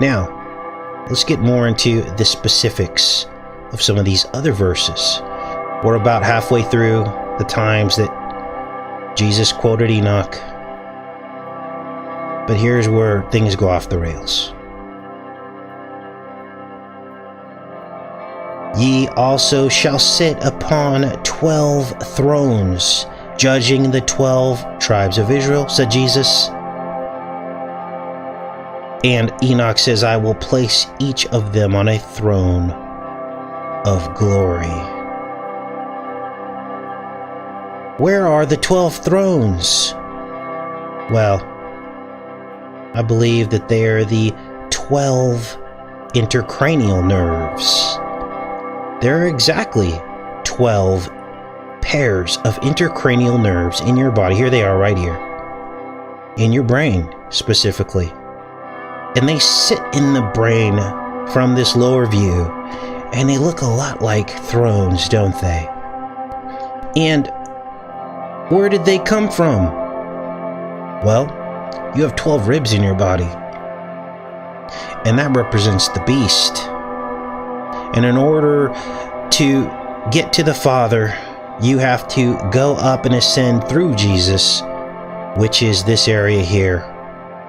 Now, let's get more into the specifics of some of these other verses. We're about halfway through the times that Jesus quoted Enoch, but here's where things go off the rails. Ye also shall sit upon 12 thrones, judging the 12 tribes of Israel, said Jesus. And Enoch says, I will place each of them on a throne of glory. Where are the 12 thrones? Well, I believe that they are the 12 intercranial nerves. There are exactly 12 pairs of intercranial nerves in your body. Here they are right here. In your brain, specifically. And they sit in the brain from this lower view. And they look a lot like thrones, don't they? And where did they come from? Well, you have 12 ribs in your body. And that represents the beast. And in order to get to the Father, you have to go up and ascend through Jesus, which is this area here,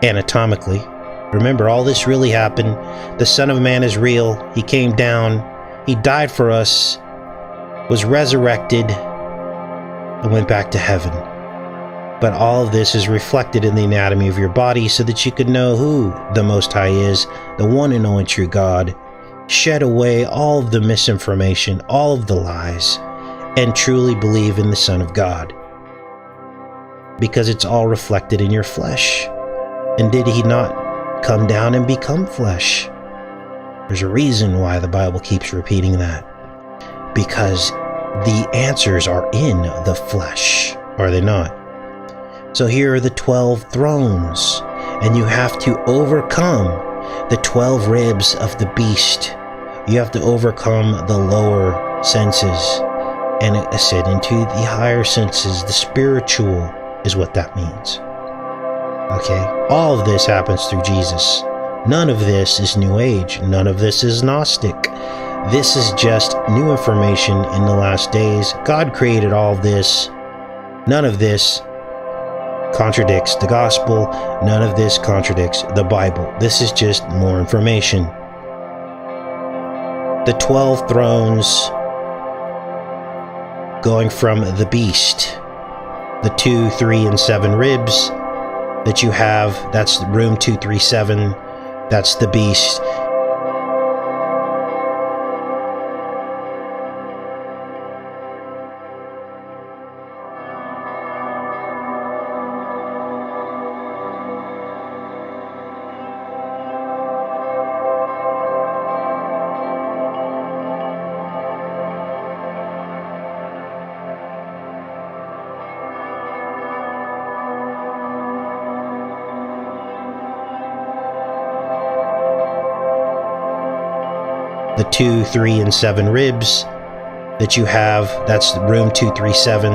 anatomically. Remember, all this really happened. The Son of Man is real. He came down. He died for us, was resurrected, and went back to heaven. But all of this is reflected in the anatomy of your body so that you could know who the Most High is, the one and only true God. Shed away all of the misinformation, all of the lies, and truly believe in the Son of God. Because it's all reflected in your flesh. And did he not come down and become flesh? There's a reason why the Bible keeps repeating that. Because the answers are in the flesh, are they not? So here are the 12 thrones, and you have to overcome the 12 ribs of the beast. You have to overcome the lower senses and ascend into the higher senses. The spiritual is what that means. Okay? All of this happens through Jesus. None of this is New Age. None of this is Gnostic. This is just new information in the last days. God created all of this. None of this contradicts the gospel. None of this contradicts the Bible. This is just more information. The 12 thrones going from the beast, the 2, 3, and 7 ribs that you have, that's room 237, that's the beast. The 2, 3, and 7 ribs that you have, that's room 237,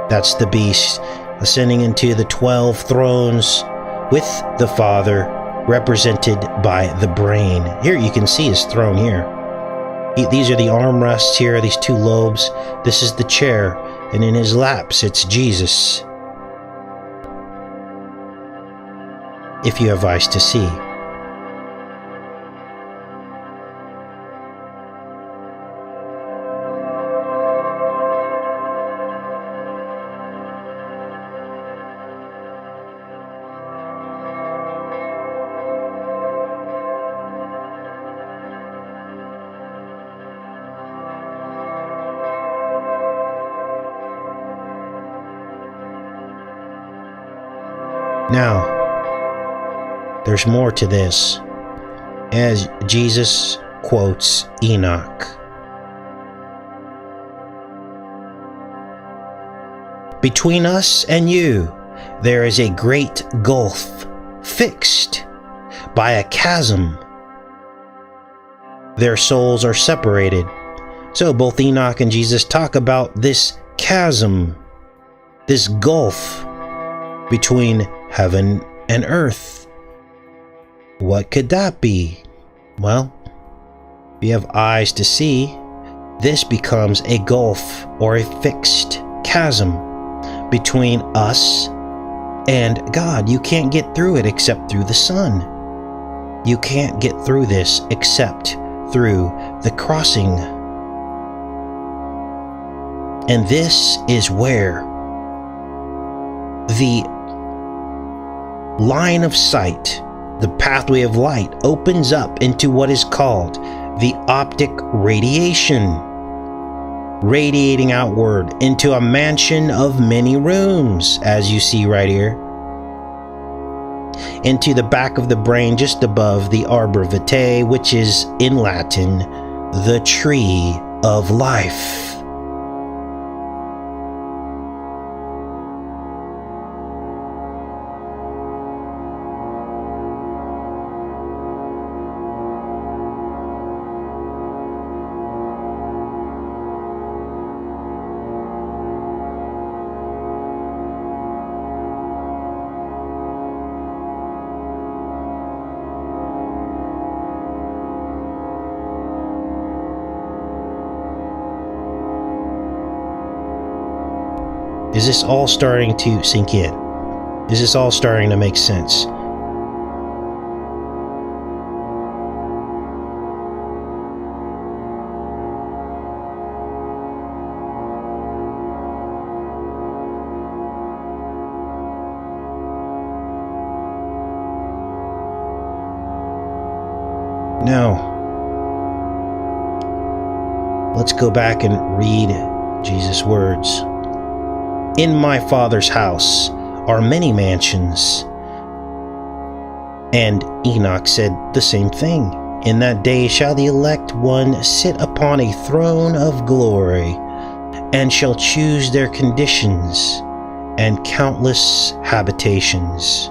that's the beast, ascending into the 12 thrones with the Father, represented by the brain. Here you can see his throne here. These are the armrests here, these 2 lobes. This is the chair, and in his lap sits Jesus. If you have eyes to see. Now, there's more to this, as Jesus quotes Enoch. Between us and you, there is a great gulf, fixed by a chasm. Their souls are separated. So both Enoch and Jesus talk about this chasm, this gulf between heaven and earth. What could that be? Well, if you have eyes to see, this becomes a gulf or a fixed chasm between us and God. You can't get through it except through the Son. You can't get through this except through the crossing. And this is where the line of sight, the pathway of light, opens up into what is called the optic radiation, radiating outward into a mansion of many rooms, as you see right here, into the back of the brain just above the arbor vitae, which is in Latin the tree of life. Is this all starting to sink in? Is this all starting to make sense? Now, let's go back and read Jesus' words. In my Father's house are many mansions. And Enoch said the same thing. In that day shall the elect one sit upon a throne of glory, and shall choose their conditions and countless habitations.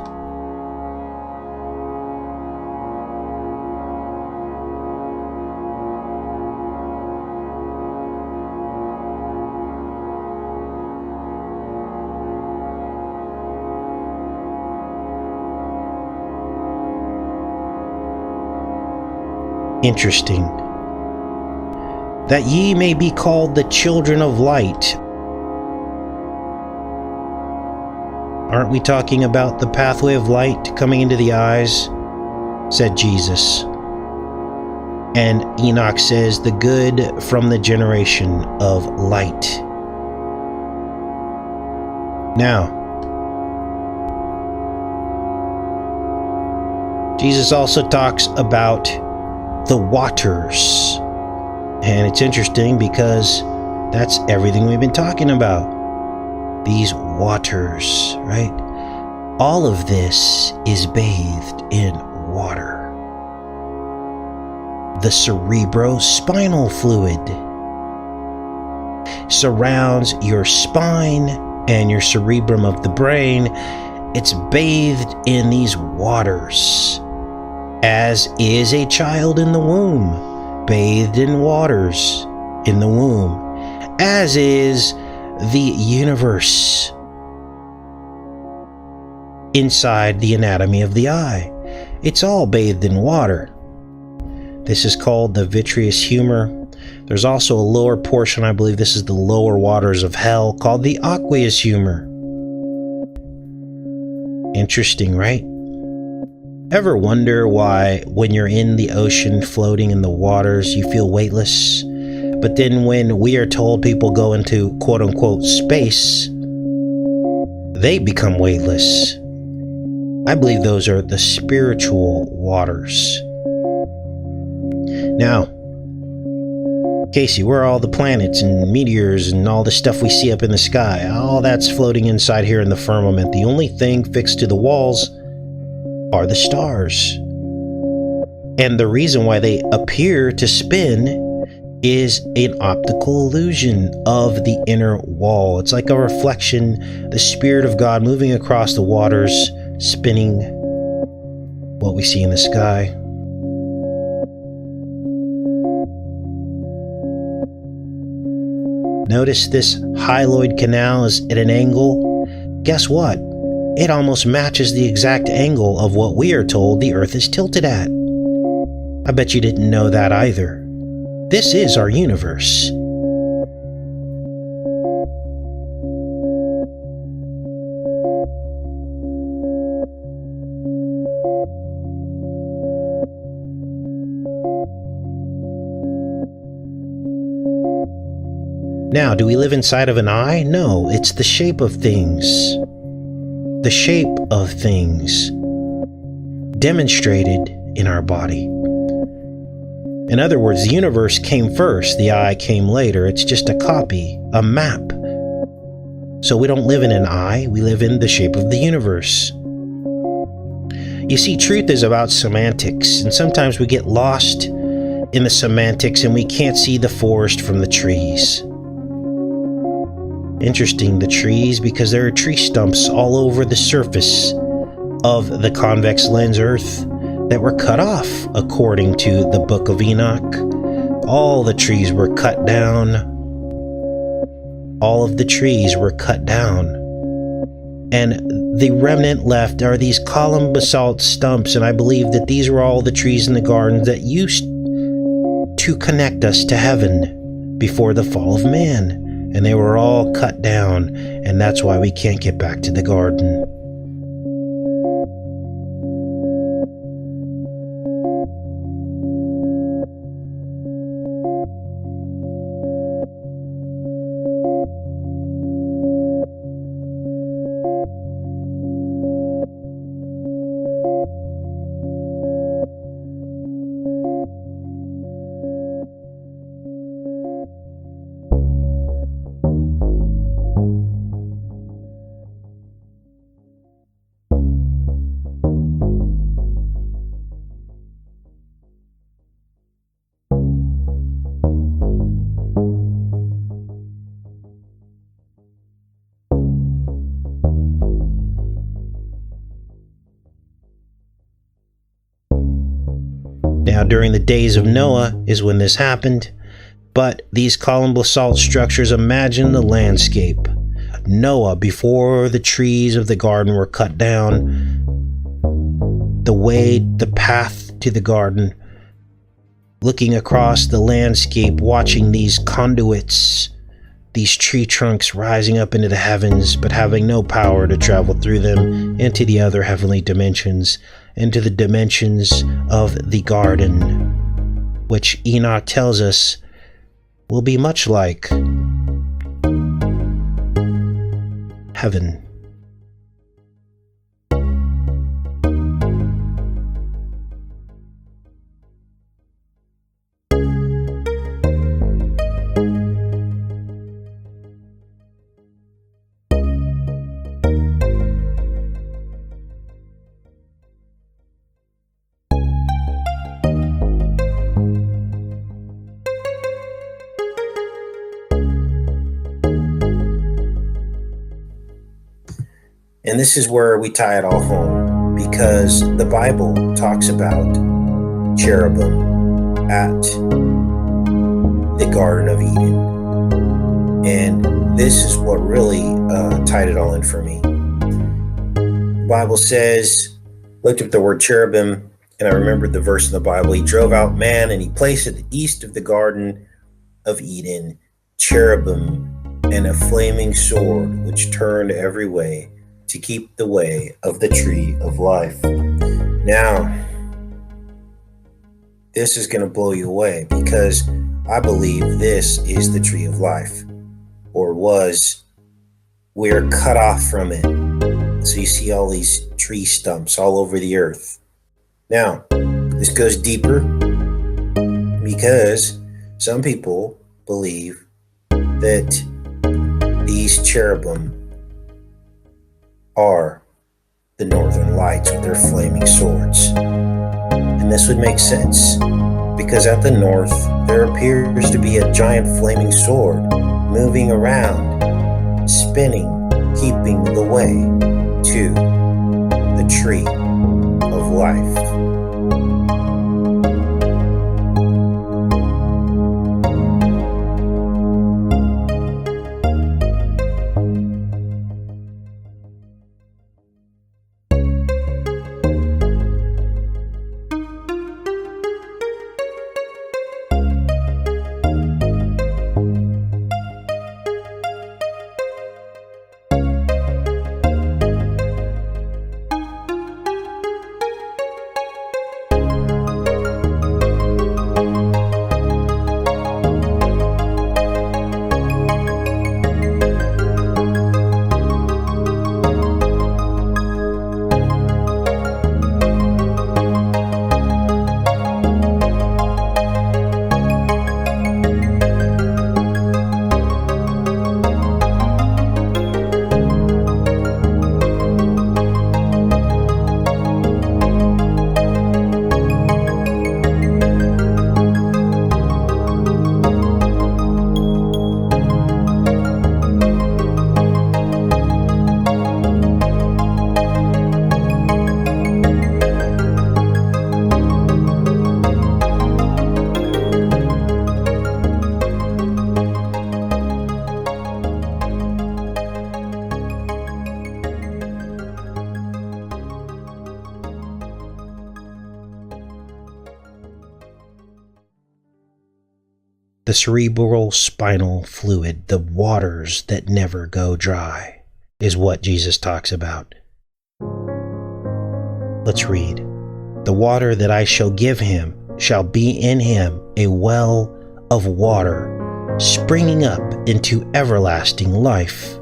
Interesting. That ye may be called the children of light. Aren't we talking about the pathway of light coming into the eyes? Said Jesus. And Enoch says the good from the generation of light. Now, Jesus also talks about the waters. And it's interesting because that's everything we've been talking about. These waters, right? All of this is bathed in water. The cerebrospinal fluid surrounds your spine and your cerebrum of the brain. It's bathed in these waters, as is a child in the womb, bathed in waters in the womb, as is the universe inside the anatomy of the eye. It's all bathed in water. This is called the vitreous humor. There's also a lower portion, I believe this is the lower waters of hell, called the aqueous humor. Interesting, right? Ever wonder why when you're in the ocean floating in the waters you feel weightless, but then when we are told people go into quote-unquote space, they become weightless? I believe those are the spiritual waters. Now, Casey, where are all the planets and meteors and all the stuff we see up in the sky? All that's floating inside here in the firmament. The only thing fixed to the walls are the stars. And the reason why they appear to spin is an optical illusion of the inner wall. It's like a reflection, the Spirit of God moving across the waters, spinning what we see in the sky. Notice this hyaloid canal is at an angle. Guess what? It almost matches the exact angle of what we are told the Earth is tilted at. I bet you didn't know that either. This is our universe. Now, do we live inside of an eye? No, it's the shape of things. The shape of things demonstrated in our body. In other words, the universe came first, the eye came later. It's just a copy, a map. So we don't live in an eye, we live in the shape of the universe. You see, truth is about semantics, and sometimes we get lost in the semantics and we can't see the forest from the trees. Interesting, the trees, because there are tree stumps all over the surface of the convex lens Earth that were cut off, according to the Book of Enoch. All the trees were cut down. All of the trees were cut down. And the remnant left are these column basalt stumps, and I believe that these were all the trees in the garden that used to connect us to heaven before the fall of man. And they were all cut down, and that's why we can't get back to the garden. Now, during the days of Noah is when this happened, but these column basalt structures imagine the landscape. Noah, before the trees of the garden were cut down, the path to the garden, looking across the landscape, watching these conduits, these tree trunks rising up into the heavens, but having no power to travel through them into the other heavenly dimensions, into the dimensions of the garden, which Enoch tells us will be much like heaven. And this is where we tie it all home, because the Bible talks about cherubim at the Garden of Eden. And this is what really tied it all in for me. The Bible says, looked up the word cherubim, and I remembered the verse in the Bible. He drove out man, and he placed at the east of the Garden of Eden cherubim and a flaming sword, which turned every way to keep the way of the tree of life. Now, this is going to blow you away, because I believe this is the tree of life, or was. We're cut off from it. So you see all these tree stumps all over the earth. Now, this goes deeper, because some people believe that these cherubim are the northern lights with their flaming swords. And this would make sense, because at the north there appears to be a giant flaming sword moving around, spinning, keeping the way to the tree of life. The cerebral spinal fluid, the waters that never go dry, is what Jesus talks about. Let's read. The water that I shall give him shall be in him a well of water, springing up into everlasting life.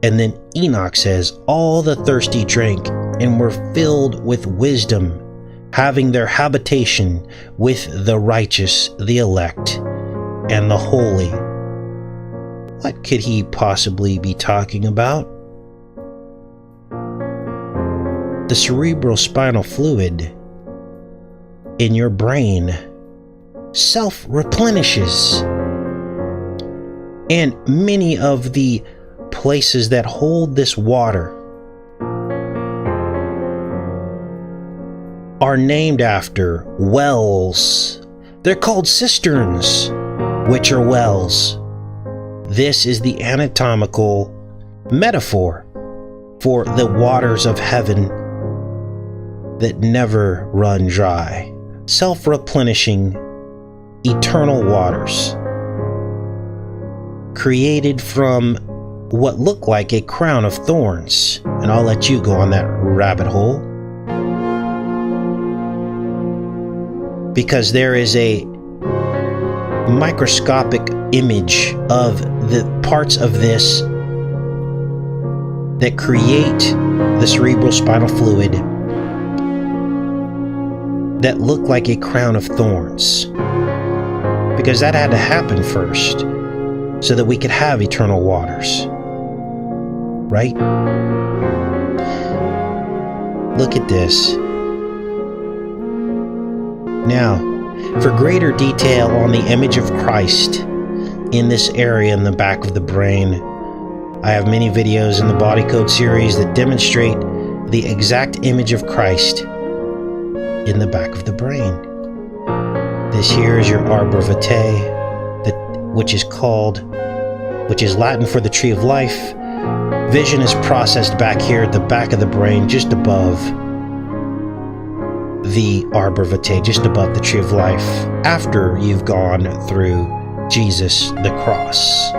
And then Enoch says, all the thirsty drank and were filled with wisdom, having their habitation with the righteous, the elect, and the holy. What could he possibly be talking about? The cerebral spinal fluid in your brain self-replenishes. And many of the places that hold this water are named after wells. They're called cisterns, which are wells. This is the anatomical metaphor for the waters of heaven that never run dry, self-replenishing eternal waters, created from what looked like a crown of thorns. And I'll let you go on that rabbit hole, because there is a microscopic image of the parts of this that create the cerebral spinal fluid that look like a crown of thorns, because that had to happen first so that we could have eternal waters, right? Look at this. Now, for greater detail on the image of Christ in this area in the back of the brain, I have many videos in the Body Code series that demonstrate the exact image of Christ in the back of the brain. This here is your arbor vitae, which is Latin for the tree of life. Vision is processed back here at the back of the brain, just above the arbor vitae, just above the tree of life, after you've gone through Jesus the cross.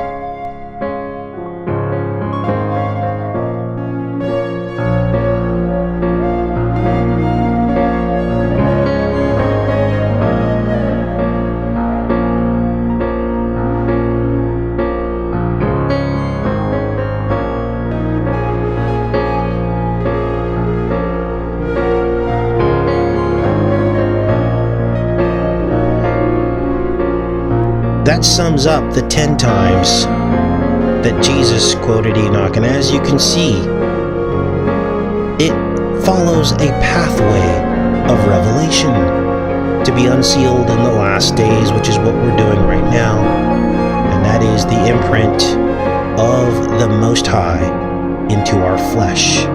That sums up the 10 times that Jesus quoted Enoch, and as you can see, it follows a pathway of revelation to be unsealed in the last days, which is what we're doing right now, and that is the imprint of the Most High into our flesh.